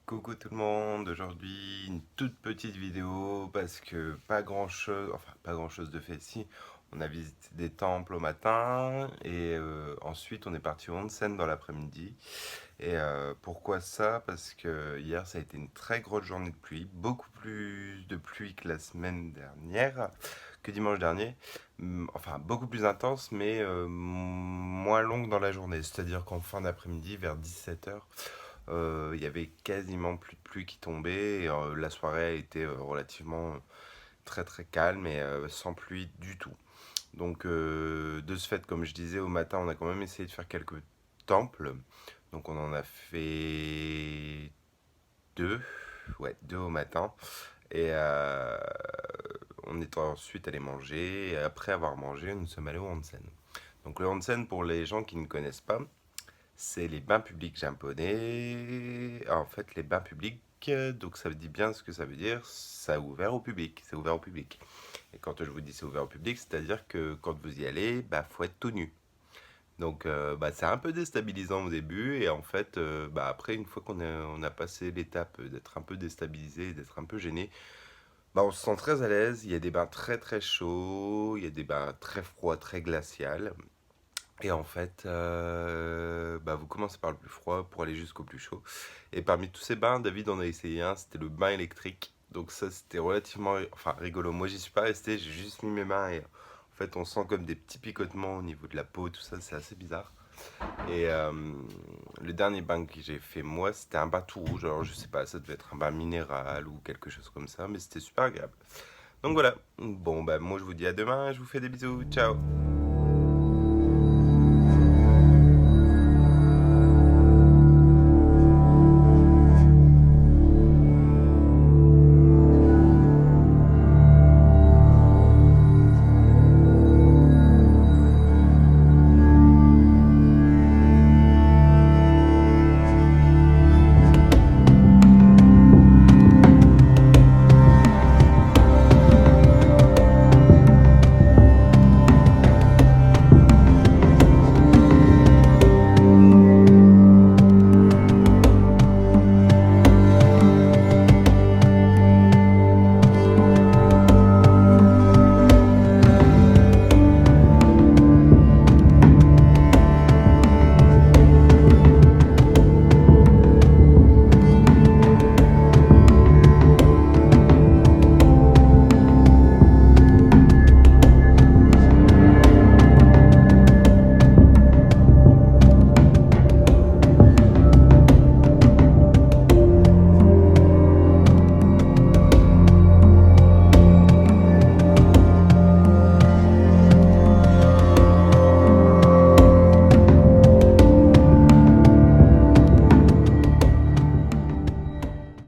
Coucou tout le monde, aujourd'hui une toute petite vidéo parce que pas grand chose, enfin pas grand chose de fait. Si, on a visité des temples au matin et ensuite on est parti au onsen dans l'après-midi. Et pourquoi ça? Parce que hier ça a été une très grosse journée de pluie, beaucoup plus de pluie que la semaine dernière, que dimanche dernier. Enfin beaucoup plus intense mais moins longue dans la journée, c'est-à-dire qu'en fin d'après-midi vers 17 h. Il y avait quasiment plus de pluie qui tombait. Et, la soirée a été relativement très très calme et sans pluie du tout. Donc de ce fait, comme je disais, au matin, on a quand même essayé de faire quelques temples. Donc on en a fait deux, ouais, deux au matin. Et on est ensuite allé manger. Et après avoir mangé, nous sommes allés au onsen. Donc le onsen, pour les gens qui ne connaissent pas, c'est les bains publics japonais. En fait, les bains publics, donc ça dit bien ce que ça veut dire, ça a ouvert au public, c'est ouvert au public. Et quand je vous dis c'est ouvert au public, c'est-à-dire que quand vous y allez, bah faut être tout nu. Donc bah, c'est un peu déstabilisant au début et en fait bah, après une fois qu'on a passé l'étape d'être un peu déstabilisé, d'être un peu gêné, bah, on se sent très à l'aise. Il y a des bains très très chauds, il y a des bains très froids, très glaciales. Et en fait, bah, vous commencez par le plus froid pour aller jusqu'au plus chaud. Et parmi tous ces bains, David en a essayé un, c'était le bain électrique. Donc ça, c'était relativement, enfin, rigolo. Moi, j'y suis pas resté, j'ai juste mis mes mains et en fait, on sent comme des petits picotements au niveau de la peau, tout ça, c'est assez bizarre. Et le dernier bain que j'ai fait moi, c'était un bain tout rouge. Alors je sais pas, ça devait être un bain minéral ou quelque chose comme ça, mais c'était super agréable. Donc voilà. Bon, bah moi je vous dis à demain, je vous fais des bisous, ciao.